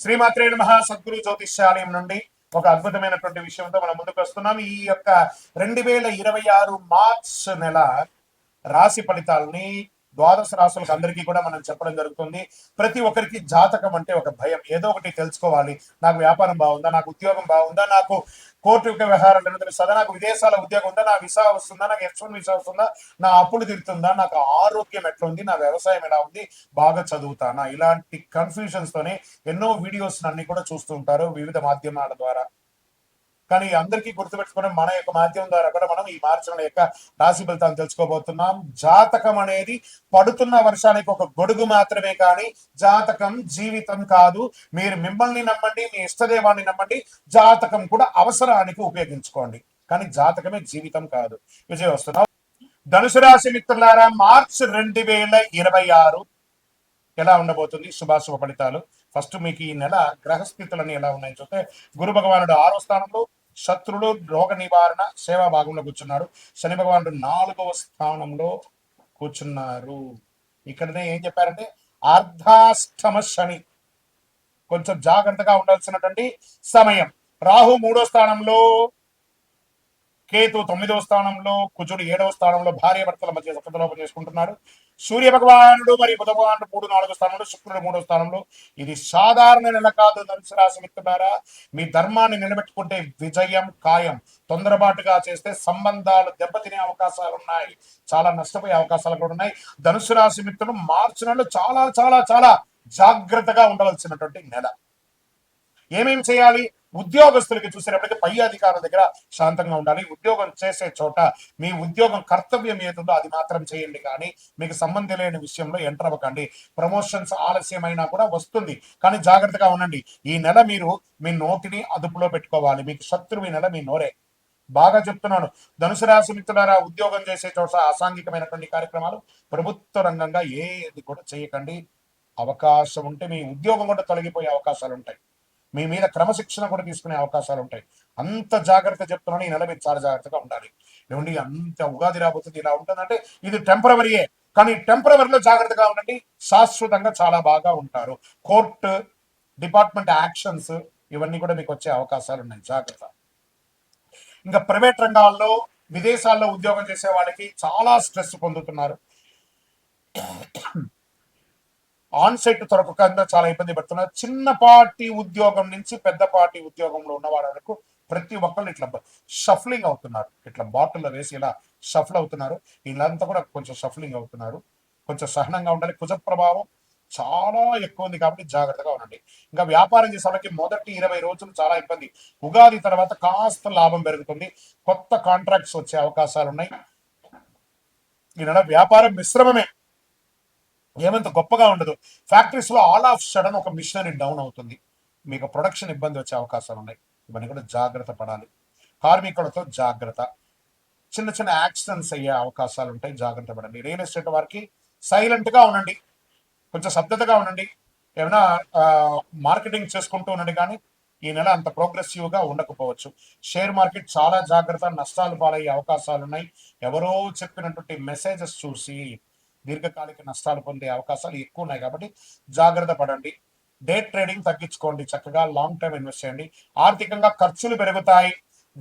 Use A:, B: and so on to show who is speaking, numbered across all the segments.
A: శ్రీమాత్రే నమః. సద్గురు జ్యోతిష్యాలయం నుండి ఒక అద్భుతమైనటువంటి విషయంతో మనం ముందుకు వస్తున్నాం. ఈ యొక్క 2026 మార్చ్ నెల రాశి ఫలితాలని ద్వాదశ రాశులకు అందరికీ కూడా మనం చెప్పడం జరుగుతుంది. ప్రతి ఒక్కరికి జాతకం అంటే ఒక భయం, ఏదో ఒకటి తెలుసుకోవాలి. నాకు వ్యాపారం బాగుందా, నాకు ఉద్యోగం బాగుందా, నాకు కోర్టు యొక్క వ్యవహారాలు తెలుస్తుందా, నాకు విదేశాల ఉద్యోగం ఉందా, నా వీసా వస్తుందా, నాకు H1 వీసా వస్తుందా, నా అప్పులు తీరుతుందా, నాకు ఆరోగ్యం ఎట్లా ఉంది, నా వ్యవసాయం ఎలా ఉంది, బాగా చదువుతానా, ఇలాంటి కన్ఫ్యూజన్స్ తోనే ఎన్నో వీడియోస్ అన్ని కూడా చూస్తూ ఉంటారు వివిధ మాధ్యమాల ద్వారా. కానీ అందరికీ గుర్తుపెట్టుకుని మన యొక్క మాధ్యమం ద్వారా కూడా మనం ఈ మార్చి నెల యొక్క రాశి ఫలితాలను తెలుసుకోబోతున్నాం. జాతకం అనేది పడుతున్న వర్షానికి ఒక గొడుగు మాత్రమే, కానీ జాతకం జీవితం కాదు. మీరు మిమ్మల్ని నమ్మండి, మీ ఇష్టదేవాన్ని నమ్మండి, జాతకం కూడా అవసరానికి ఉపయోగించుకోండి, కానీ జాతకమే జీవితం కాదు. విజయ్ వస్తున్నాం. ధనుసు రాశి మిత్రులారా, మార్చ్ 2026 ఎలా ఉండబోతుంది, శుభాశుభ ఫలితాలు. ఫస్ట్ మీకు ఈ నెల గ్రహస్థితులని ఎలా ఉన్నాయని చూస్తే, గురు భగవానుడు 6వ స్థానంలో, శత్రుడు రోగ నివారణ సేవా భాగంలో కూర్చున్నారు. శని భగవానుడు 4వ స్థానంలో కూర్చున్నారు. ఇక్కడనే ఏం చెప్పారంటే అర్ధాష్టమ శని, కొంచెం జాగ్రత్తగా ఉండాల్సినటువంటి సమయం. రాహు 3వ స్థానంలో, కేతు 9వ స్థానంలో, కుజుడు 7వ స్థానంలో భార్య భర్తల మధ్య సతలోపం చేసుకుంటున్నారు. సూర్య భగవానుడు మరియు బుధ భగవానుడు 3, 4వ స్థానంలో, శుక్రుడు 3వ స్థానంలో. ఇది సాధారణ నెల కాదు. ధనుసు రాశి మిత్రులారా, మీ ధర్మాన్ని నిలబెట్టుకుంటే విజయం ఖాయం. తొందరపాటుగా చేస్తే సంబంధాలు దెబ్బతినే అవకాశాలు ఉన్నాయి, చాలా నష్టపోయే అవకాశాలు కూడా ఉన్నాయి. ధనుసు రాశి మిత్రులు మార్చి నెలలో చాలా చాలా చాలా జాగ్రత్తగా ఉండవలసినటువంటి నెల. ఏమేమి చేయాలి? ఉద్యోగస్తులకి చూసేటప్పటికీ పై అధికారుల దగ్గర శాంతంగా ఉండాలి. ఉద్యోగం చేసే చోట మీ ఉద్యోగం కర్తవ్యం ఏదో అది మాత్రం చేయండి, కానీ మీకు సంబంధం లేని విషయంలో ఎంటర్ అవ్వకండి. ప్రమోషన్స్ ఆలస్యమైనా కూడా వస్తుంది, కానీ జాగ్రత్తగా ఉండండి. ఈ నెల మీరు మీ నోటిని అదుపులో పెట్టుకోవాలి. మీకు శత్రువు ఈ నెల మీ నోరే. బాగా చెప్తున్నాను. ధనుసు రాశి మిత్రులారా, ఉద్యోగం చేసే చోట అసాంఘికమైనటువంటి కార్యక్రమాలు ప్రభుత్వ రంగంగా ఏది కూడా చేయకండి. అవకాశం ఉంటే మీ ఉద్యోగం కూడా తొలగిపోయే అవకాశాలు ఉంటాయి, మీ మీద క్రమశిక్షణ కూడా తీసుకునే అవకాశాలు ఉంటాయి. అంత జాగ్రత్త చెప్తున్నాను. ఈ నెల మీరు చాలా జాగ్రత్తగా ఉండాలి. ఏమండి, అంత ఉగాది రాబోతుంది, ఇలా ఉంటుందంటే ఇది టెంపరవరీయే, కానీ టెంపరవరీలో జాగ్రత్తగా ఉండండి. శాశ్వతంగా చాలా బాగా ఉంటారు. కోర్టు డిపార్ట్మెంట్ యాక్షన్స్ ఇవన్నీ కూడా మీకు వచ్చే అవకాశాలు ఉన్నాయి, జాగ్రత్త. ఇంకా ప్రైవేట్ రంగాల్లో, విదేశాల్లో ఉద్యోగం చేసే వాళ్ళకి చాలా స్ట్రెస్ పొందుతున్నారు. ఆన్ సైట్ దొరకకుండా చాలా ఇబ్బంది పడుతున్నారు. చిన్నపాటి ఉద్యోగం నుంచి పెద్దపాటి ఉద్యోగంలో ఉన్న వాళ్ళకు ప్రతి ఒక్కళ్ళు ఇట్లా షఫ్లింగ్ అవుతున్నారు. ఇట్లా బాటిల్లో వేసి ఇలా షఫల్ అవుతున్నారు. వీళ్ళంతా కూడా కొంచెం షఫ్లింగ్ అవుతున్నారు. కొంచెం సహనంగా ఉండాలి. కుజ ప్రభావం చాలా ఎక్కువ ఉంది కాబట్టి జాగ్రత్తగా ఉండండి. ఇంకా వ్యాపారం చేసే వాళ్ళకి మొదటి 20 రోజులు చాలా ఇబ్బంది. ఉగాది తర్వాత కాస్త లాభం పెరుగుతుంది. కొత్త కాంట్రాక్ట్స్ వచ్చే అవకాశాలు ఉన్నాయి. ఈ నెల వ్యాపారం మిశ్రమమే, ఏమంత గొప్పగా ఉండదు. ఫ్యాక్టరీస్ లో ఆల్ ఆఫ్ సడన్ ఒక మిషనరీ డౌన్ అవుతుంది, మీకు ప్రొడక్షన్ ఇబ్బంది వచ్చే అవకాశాలు ఉన్నాయి. ఇవన్నీ కూడా జాగ్రత్త పడాలి. కార్మికులతో జాగ్రత్త. చిన్న చిన్న యాక్సిడెంట్స్ అయ్యే అవకాశాలు ఉంటాయి, జాగ్రత్త పడండి. రియల్ ఎస్టేట్ వారికి సైలెంట్ గా ఉండండి, కొంచెం శబ్దతగా ఉండండి. ఏమైనా మార్కెటింగ్ చేసుకుంటూ ఉండండి, కానీ ఈ నెల అంత ప్రోగ్రెసివ్ గా ఉండకపోవచ్చు. షేర్ మార్కెట్ చాలా జాగ్రత్త, నష్టాలు పాలయ్యే అవకాశాలు ఉన్నాయి. ఎవరో చెప్పినటువంటి మెసేజెస్ చూసి దీర్ఘకాలిక నష్టాలు పొందే అవకాశాలు ఎక్కువ ఉన్నాయి, కాబట్టి జాగ్రత్త పడండి. డే ట్రేడింగ్ తగ్గించుకోండి, చక్కగా లాంగ్ టర్మ్ ఇన్వెస్ట్ చేయండి. ఆర్థికంగా ఖర్చులు పెరుగుతాయి,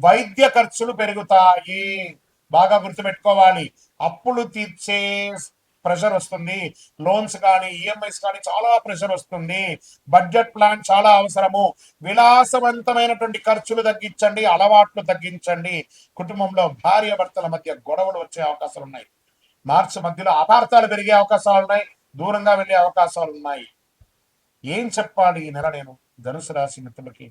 A: వైద్య ఖర్చులు పెరుగుతాయి, బాగా గుర్తుపెట్టుకోవాలి. అప్పులు తీర్చే ప్రెషర్ వస్తుంది, లోన్స్ కానీ ఈఎంఐస్ కానీ చాలా ప్రెషర్ వస్తుంది. బడ్జెట్ ప్లాన్ చాలా అవసరము. విలాసవంతమైనటువంటి ఖర్చులు తగ్గించండి, అలవాట్లు తగ్గించండి. కుటుంబంలో భార్య భర్తల మధ్య గొడవలు వచ్చే అవకాశాలు ఉన్నాయి. మార్చి మధ్యలో అపార్థాలు పెరిగే అవకాశాలు ఉన్నాయి, దూరంగా వెళ్ళే అవకాశాలు ఉన్నాయి. ఏం చెప్పాలి ఈ నెల నేను ధనుసు రాశి మిత్రులకి?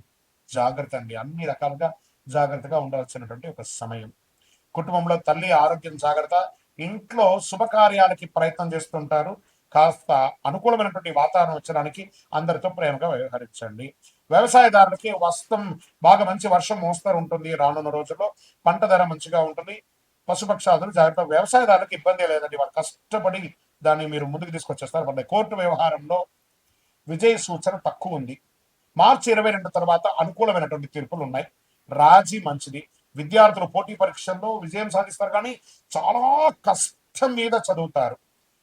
A: జాగ్రత్త అండి, అన్ని రకాలుగా జాగ్రత్తగా ఉండవలసినటువంటి ఒక సమయం. కుటుంబంలో తల్లి ఆరోగ్యం జాగ్రత్త. ఇంట్లో శుభకార్యాలకి ప్రయత్నం చేస్తుంటారు, కాస్త అనుకూలమైనటువంటి వాతావరణం వచ్చడానికి అందరితో ప్రేమగా వ్యవహరించండి. వ్యవసాయదారులకి వస్తం బాగా మంచి వర్షం మోస్తరు ఉంటుంది. రానున్న రోజుల్లో పంట ధర మంచిగా ఉంటుంది. పశుపక్షాదులు జాగ్రత్త. వ్యవసాయదారులకు ఇబ్బంది లేదండి, వాళ్ళు కష్టపడి దాన్ని మీరు ముందుకు తీసుకొచ్చేస్తారు. వాళ్ళ కోర్టు వ్యవహారంలో విజయ సూచన తక్కువ ఉంది. మార్చి 22 తర్వాత అనుకూలమైనటువంటి తీర్పులు ఉన్నాయి. రాజీ మంచిది. విద్యార్థులు పోటీ పరీక్షల్లో విజయం సాధిస్తారు, కానీ చాలా కష్టం మీద చదువుతారు.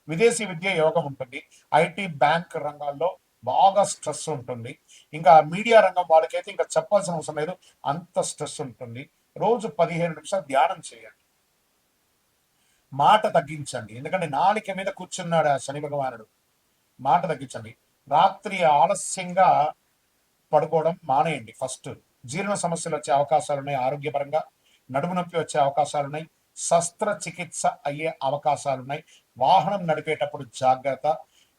A: విదేశీ విద్య యోగం ఉంటుంది. ఐటీ బ్యాంక్ రంగాల్లో బాగా స్ట్రెస్ ఉంటుంది. ఇంకా మీడియా రంగం వాళ్ళకైతే ఇంకా చెప్పాల్సిన అవసరం లేదు, అంత స్ట్రెస్ ఉంటుంది. రోజు 15 నిమిషాలు ధ్యానం చేయండి. మాట తగ్గించండి, ఎందుకంటే నాలిక మీద కూర్చున్నాడు ఆ శని భగవానుడు. మాట తగ్గించండి. రాత్రి ఆలస్యంగా పడుకోవడం మానేయండి. ఫస్ట్ జీర్ణ సమస్యలు వచ్చే అవకాశాలు ఉన్నాయి, ఆరోగ్యపరంగా నడుము నొప్పి వచ్చే అవకాశాలు ఉన్నాయి, శస్త్రచికిత్స అయ్యే అవకాశాలు ఉన్నాయి. వాహనం నడిపేటప్పుడు జాగ్రత్త.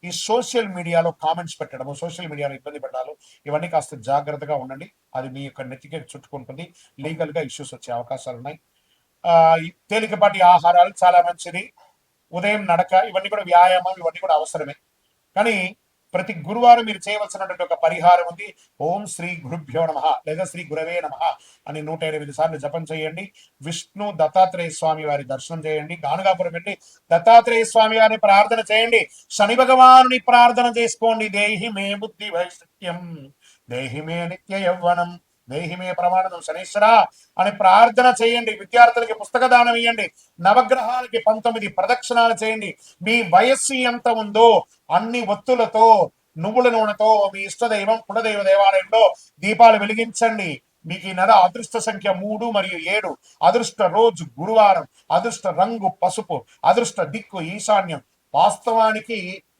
A: ఈ సోషల్ మీడియాలో కామెంట్స్ పెట్టడము, సోషల్ మీడియాలో ఇబ్బంది పెట్టాలి, ఇవన్నీ కాస్త జాగ్రత్తగా ఉండండి. అది మీ యొక్క నెత్తికి చుట్టుకుంటుంది, లీగల్ గా ఇష్యూస్ వచ్చే అవకాశాలు ఉన్నాయి. ఈ తేలికపాటి ఆహారాలు చాలా మంచిది. ఉదయం నడక, ఇవన్నీ కూడా వ్యాయామం, ఇవన్నీ కూడా అవసరమే. కానీ ప్రతి గురువారం మీరు చేయవలసినటువంటి ఒక పరిహారం ఉంది. ఓం శ్రీ గురుభ్యో నమ లేదా శ్రీ గురవే నమ అని 108 సార్లు జపం చేయండి. విష్ణు దత్తాత్రేయ స్వామి వారి దర్శనం చేయండి. గానుగాపురం వెళ్ళి దత్తాత్రేయ స్వామి వారిని ప్రార్థన చేయండి. శని భగవానుని ప్రార్థన చేసుకోండి. దేహి మే బుద్ధి వైశిష్ట్యం, దేహి మే నిత్య యౌవనం, దేహిమే ప్రమాణం శనీశ్వర అని ప్రార్థన చేయండి. విద్యార్థులకి పుస్తక దానం ఇవ్వండి. నవగ్రహాలకి 19 ప్రదక్షిణాలు చేయండి. మీ వయస్సు ఎంత ఉందో అన్ని ఒత్తులతో, నువ్వుల నూనెతో మీ ఇష్టదైవం కులదైవ దేవాలయంలో దీపాలు వెలిగించండి. మీకు ఈ నెల అదృష్ట సంఖ్య 3 మరియు 7, అదృష్ట రోజు గురువారం, అదృష్ట రంగు పసుపు, అదృష్ట దిక్కు ఈశాన్యం. వాస్తవానికి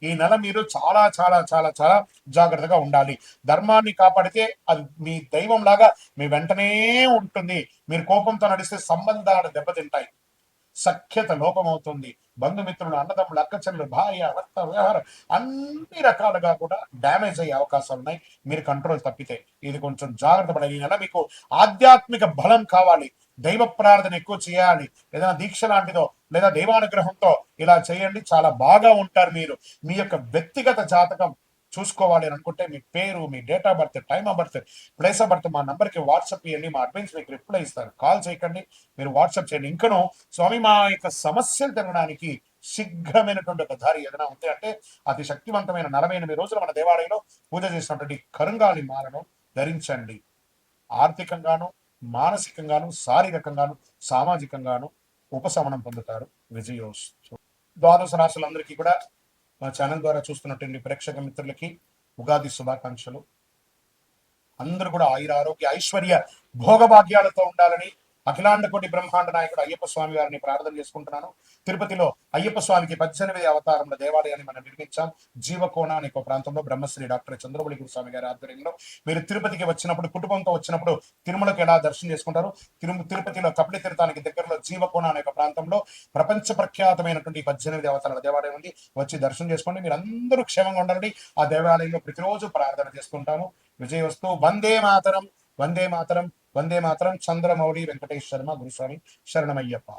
A: ఈ నెల మీరు చాలా చాలా చాలా చాలా జాగ్రత్తగా ఉండాలి. ధర్మాన్ని కాపాడితే అది మీ దైవం లాగా మీ వెంటనే ఉంటుంది. మీరు కోపంతో నడిస్తే సంబంధాలు దెబ్బతింటాయి, సఖ్యత లోపమవుతుంది, బంధుమిత్రులు, అన్నదమ్ములు, అక్కచెల్లు, భార్య, భర్త, వ్యవహారం అన్ని రకాలుగా కూడా డ్యామేజ్ అయ్యే అవకాశాలు ఉన్నాయి మీరు కంట్రోల్ తప్పితే. ఇది కొంచెం జాగ్రత్త పడాలి. ఈ నెల మీకు ఆధ్యాత్మిక బలం కావాలి, దైవ ప్రార్థన ఎక్కువ చేయాలి, ఏదైనా దీక్ష లాంటిదో లేదా దైవానుగ్రహంతో ఇలా చేయండి, చాలా బాగా ఉంటారు మీరు. మీ యొక్క వ్యక్తిగత జాతకం చూసుకోవాలి అని అనుకుంటే మీ పేరు, మీ date of birth, time of birth, place of birth మా నంబర్కి వాట్సాప్ చేయండి. మా అడ్మిన్స్ మీకు రిప్లై ఇస్తారు. కాల్ చేయకండి, మీరు వాట్సాప్ చేయండి. ఇంకను స్వామి మా యొక్క సమస్యలు తినడానికి శీఘ్రమైనటువంటి ఒక దారి ఏదైనా ఉంది అంటే అతి శక్తివంతమైన 48 రోజులు మన దేవాలయంలో పూజ చేసినటువంటి కరుంగాలి మాలను ధరించండి. ఆర్థికంగాను, మానసికంగాను, శారీరకంగాను, సామాజికంగాను ఉపశమనం పొందుతారు. విజయోస్తు. ద్వాదశ రాశులందరికీ కూడా మా ఛానల్ ద్వారా చూస్తున్నటువంటి ప్రేక్షక మిత్రులకి ఉగాది శుభాకాంక్షలు. అందరూ కూడా ఆయుర ఆరోగ్య ఐశ్వర్య భోగభాగ్యాలతో ఉండాలని అఖిలాండ కోటి బ్రహ్మాండ నాయకుడు అయ్యప్ప స్వామి వారిని ప్రార్థన చేసుకుంటున్నాను. తిరుపతిలో అయ్యప్ప స్వామికి 18 అవతారముల దేవాలయాన్ని మనం నిర్మించాం. జీవకోణ అనే ఒక ప్రాంతంలో బ్రహ్మశ్రీ డాక్టర్ చంద్రబలి గురుస్వామి గారి ఆధ్వర్యంలో. మీరు తిరుపతికి వచ్చినప్పుడు, కుటుంబంతో వచ్చినప్పుడు తిరుమలకు ఎలా దర్శనం చేసుకుంటారు, తిరుపతిలో కపిల తీర్థానికి దగ్గరలో జీవకోణ అనే ఒక ప్రాంతంలో ప్రపంచ ప్రఖ్యాతమైనటువంటి 18 అవతారాల దేవాలయం ఉంది. వచ్చి దర్శనం చేసుకోండి. మీరు అందరూ క్షేమంగా ఉండాలని ఆ దేవాలయంలో ప్రతిరోజు ప్రార్థన చేసుకుంటాము. విజయవస్తు. వందే మాతరం, వందే మాతరం, వందే మాతరం. చంద్రమౌళి వెంకటేష్ శర్మ గురుస్వామి శరణమయ్యప్ప.